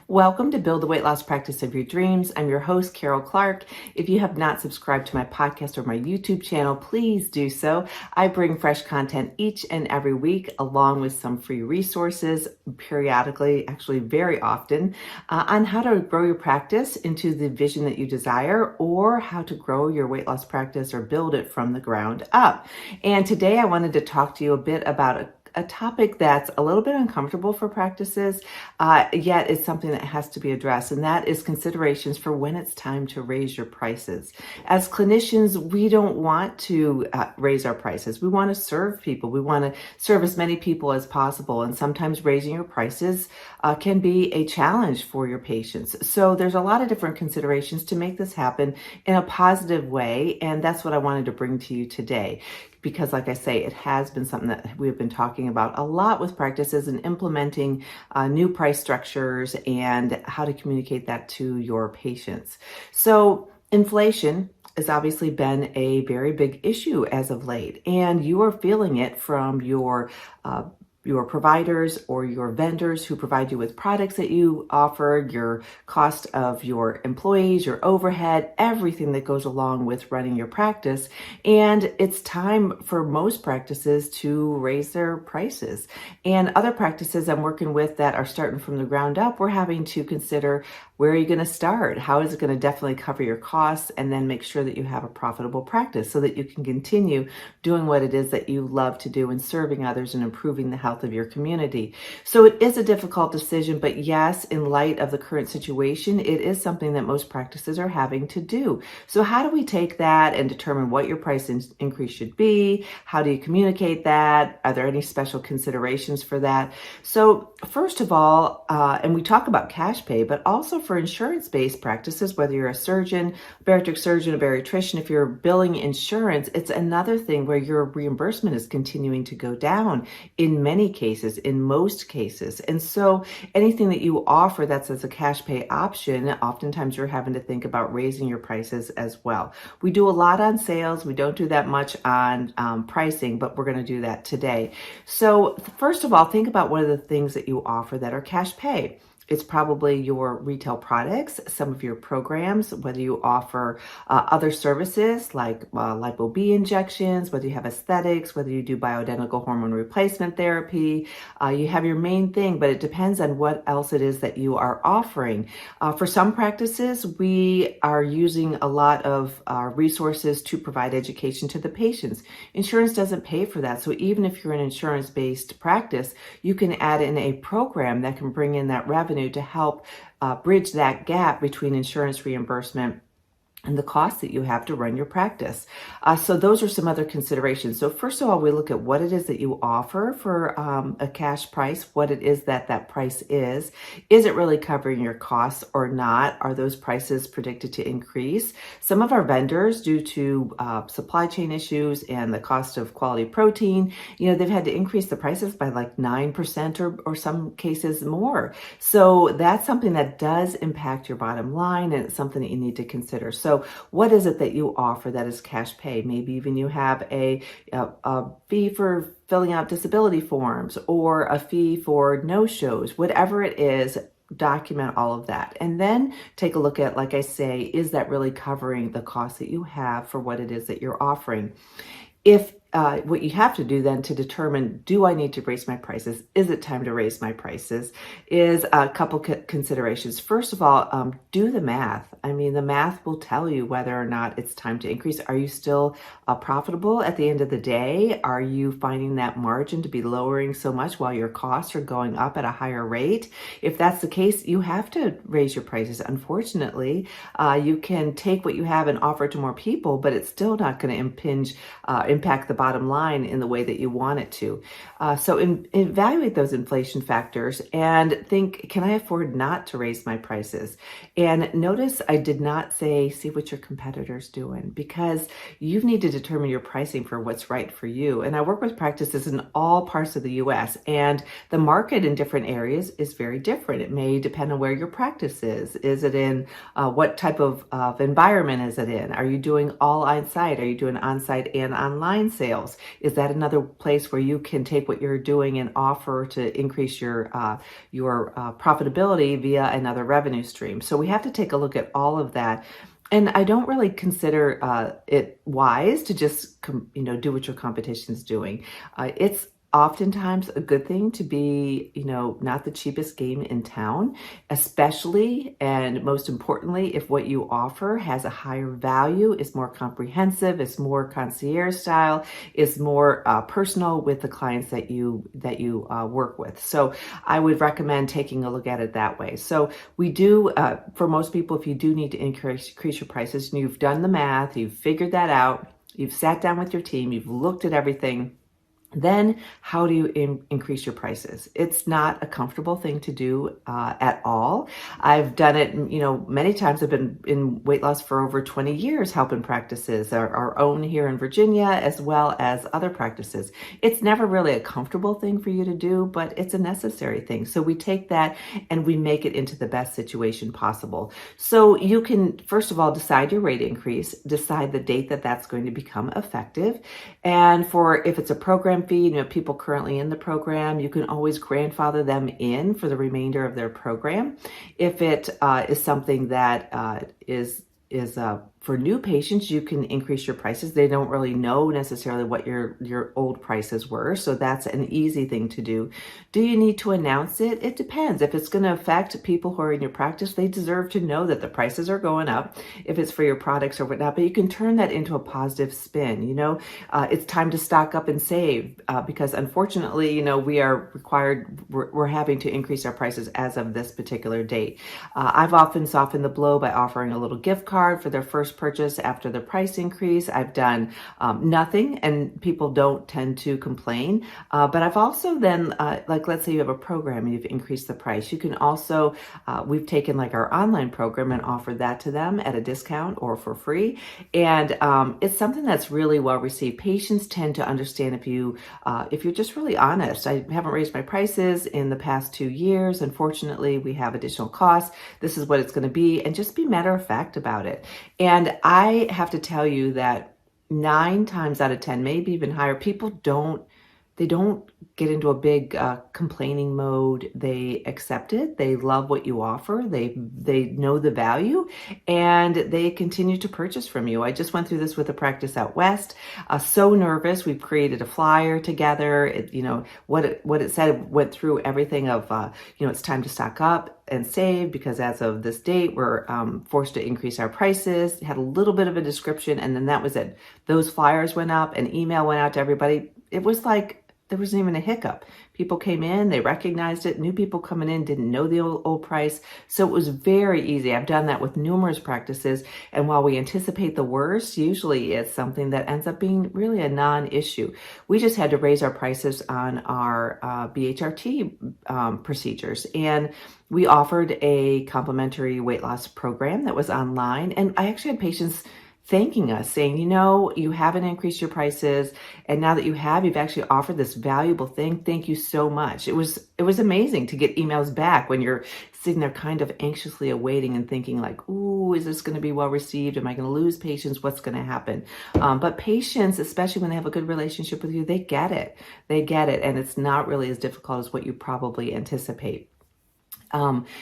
Welcome to Build the Weight Loss Practice of Your Dreams. I'm your host, Carol Clark. If you have not subscribed to my podcast or my YouTube channel, please do so. I bring fresh content each and every week, along with some free resources periodically, actually very often, on how to grow your practice into the vision that you desire, or how to grow your weight loss practice or build it from the ground up. And today I wanted to talk to you a bit about a topic that's a little bit uncomfortable for practices, yet it's something that has to be addressed, and that is considerations for when it's time to raise your prices. As clinicians, we don't want to raise our prices. We want to serve people. We want to serve as many people as possible, and sometimes raising your prices can be a challenge for your patients. So there's a lot of different considerations to make this happen in a positive way, and that's what I wanted to bring to you today. Because like I say, it has been something that we've been talking about a lot with practices and implementing new price structures and how to communicate that to your patients. So inflation has obviously been a very big issue as of late, and you are feeling it from your providers or your vendors who provide you with products that you offer, your cost of your employees, your overhead, everything that goes along with running your practice. And it's time for most practices to raise their prices. And other practices I'm working with that are starting from the ground up, we're having to consider, where are you going to start? How is it going to definitely cover your costs, and then make sure that you have a profitable practice so that you can continue doing what it is that you love to do and serving others and improving the health of your community. So it is a difficult decision, but yes, in light of the current situation, it is something that most practices are having to do. So how do we take that and determine what your price increase should be? How do you communicate that? Are there any special considerations for that? So first of all, and we talk about cash pay, but also for insurance-based practices, whether you're a surgeon, bariatric surgeon, a bariatrician, if you're billing insurance, it's another thing where your reimbursement is continuing to go down in many cases, in most cases. And so anything that you offer that's as a cash pay option, oftentimes you're having to think about raising your prices as well. We do a lot on sales. We don't do that much on pricing, but we're going to do that today. So first of all, think about what are the things that you offer that are cash pay. It's probably your retail products, some of your programs, whether you offer other services like lipo-B injections, whether you have aesthetics, whether you do bioidentical hormone replacement therapy. You have your main thing, but it depends on what else it is that you are offering. For some practices, we are using a lot of resources to provide education to the patients. Insurance doesn't pay for that. So even if you're an insurance-based practice, you can add in a program that can bring in that revenue to help bridge that gap between insurance reimbursement and the cost that you have to run your practice. So those are some other considerations. So first of all, we look at what it is that you offer for a cash price, what it is that that price is. Is it really covering your costs or not? Are those prices predicted to increase? Some of our vendors, due to supply chain issues and the cost of quality protein, they've had to increase the prices by like 9% or some cases more. So that's something that does impact your bottom line, and it's something that you need to consider. So what is it that you offer that is cash pay? Maybe even you have a fee for filling out disability forms or a fee for no-shows. Whatever it is, document all of that. And then take a look at, like I say, is that really covering the cost that you have for what it is that you're offering? If what you have to do then to determine, do I need to raise my prices? Is it time to raise my prices? Is a couple considerations. First of all, do the math. I mean, the math will tell you whether or not it's time to increase. Are you still profitable at the end of the day? Are you finding that margin to be lowering so much while your costs are going up at a higher rate? If that's the case, you have to raise your prices. Unfortunately, you can take what you have and offer it to more people, but it's still not going to impact the bottom line in the way that you want it to. So evaluate those inflation factors and think, can I afford not to raise my prices? And notice I did not say, see what your competitor's doing, because you need to determine your pricing for what's right for you. And I work with practices in all parts of the US, and the market in different areas is very different. It may depend on where your practice is. Is it in what type of environment is it in? Are you doing all on-site? Are you doing on-site and online sales? sales. Is that another place where you can take what you're doing and offer to increase your profitability via another revenue stream? So we have to take a look at all of that. And I don't really consider it wise to just do what your competition is doing. It's oftentimes a good thing to be, not the cheapest game in town, especially and most importantly, if what you offer has a higher value, is more comprehensive, is more concierge style, is more personal with the clients that you work with. So I would recommend taking a look at it that way. So we do, for most people, if you do need to increase your prices, and you've done the math, you've figured that out, you've sat down with your team, you've looked at everything, then how do you increase your prices? It's not a comfortable thing to do at all. I've done it, many times. I've been in weight loss for over 20 years, helping practices, our own here in Virginia, as well as other practices. It's never really a comfortable thing for you to do, but it's a necessary thing. So we take that and we make it into the best situation possible. So you can, first of all, decide your rate increase, decide the date that that's going to become effective. And if it's a program fee, people currently in the program, you can always grandfather them in for the remainder of their program. If it is something that is for new patients, you can increase your prices. They don't really know necessarily what your old prices were, so that's an easy thing to do. Do you need to announce it? It depends. If it's going to affect people who are in your practice, they deserve to know that the prices are going up, if it's for your products or whatnot, but you can turn that into a positive spin. It's time to stock up and save because unfortunately, we are required, we're having to increase our prices as of this particular date. I've often softened the blow by offering a little gift card for their first purchase after the price increase. I've done nothing, and people don't tend to complain. But I've also then, let's say you have a program and you've increased the price. You can also, we've taken our online program and offered that to them at a discount or for free. And it's something that's really well received. Patients tend to understand if you're just really honest. I haven't raised my prices in the past 2 years. Unfortunately, we have additional costs. This is what it's going to be, and just be matter of fact about it. And I have to tell you that 9 times out of 10, maybe even higher, people don't get into a big complaining mode. They accept it. They love what you offer. They know the value, and they continue to purchase from you. I just went through this with a practice out west. So nervous. We've created a flyer together. What it said went through everything of it's time to stock up and save because as of this date we're forced to increase our prices. It had a little bit of a description, and then that was it. Those flyers went up, an email went out to everybody. It was like there wasn't even a hiccup. People came in, they recognized it. New people coming in didn't know the old price. So it was very easy. I've done that with numerous practices. And while we anticipate the worst, usually it's something that ends up being really a non-issue. We just had to raise our prices on our BHRT procedures. And we offered a complimentary weight loss program that was online. And I actually had patients thanking us, saying, you haven't increased your prices, and now that you've actually offered this valuable thing. Thank you so much. It was amazing to get emails back when you're sitting there kind of anxiously awaiting and thinking ooh, is this going to be well received? Am I going to lose patients? What's going to happen? But patients, especially when they have a good relationship with you, they get it. And it's not really as difficult as what you probably anticipate.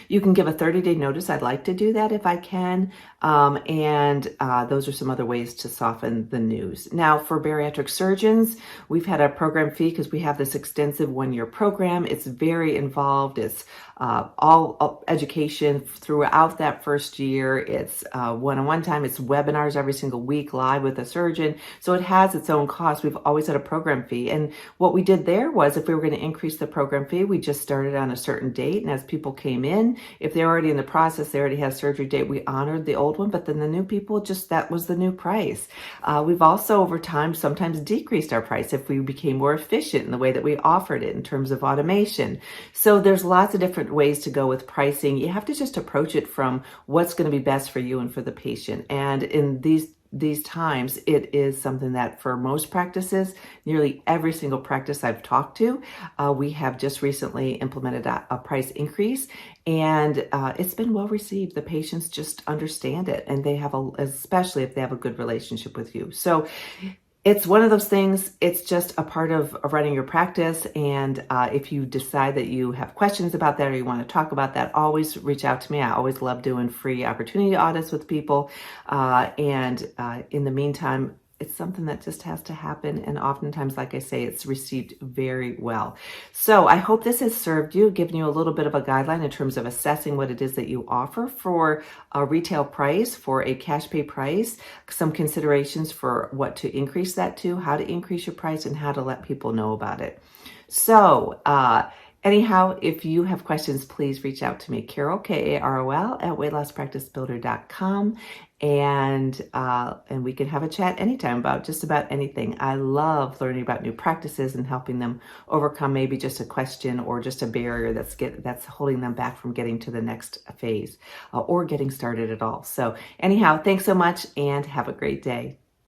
You can give a 30-day notice. I'd like to do that if I can. And those are some other ways to soften the news. Now, for bariatric surgeons, we've had a program fee because we have this extensive 1-year program. It's very involved. It's all education throughout that first year. It's one-on-one time. It's webinars every single week live with a surgeon. So it has its own cost. We've always had a program fee. And what we did there was if we were going to increase the program fee, we just started on a certain date. And as people came in, if they're already in the process, they already had a surgery date, we honored the old one. But then the new people, that was the new price. We've also over time sometimes decreased our price if we became more efficient in the way that we offered it in terms of automation. So there's lots of different ways to go with pricing. You have to just approach it from what's going to be best for you and for the patient. And in these times, it is something that for most practices, nearly every single practice I've talked to, we have just recently implemented a price increase, and it's been well received. The patients just understand it, and they have especially if they have a good relationship with you. So It's one of those things, it's just a part of running your practice. And if you decide that you have questions about that or you want to talk about that, always reach out to me. I always love doing free opportunity audits with people. And in the meantime, it's something that just has to happen. And oftentimes, like I say, it's received very well. So I hope this has served you, given you a little bit of a guideline in terms of assessing what it is that you offer for a retail price, for a cash pay price, some considerations for what to increase that to, how to increase your price, and how to let people know about it. So, anyhow, if you have questions, please reach out to me, Carol, Karol, at weightlosspracticebuilder.com. And we can have a chat anytime about just about anything. I love learning about new practices and helping them overcome maybe just a question or just a barrier that's holding them back from getting to the next phase or getting started at all. So anyhow, thanks so much and have a great day.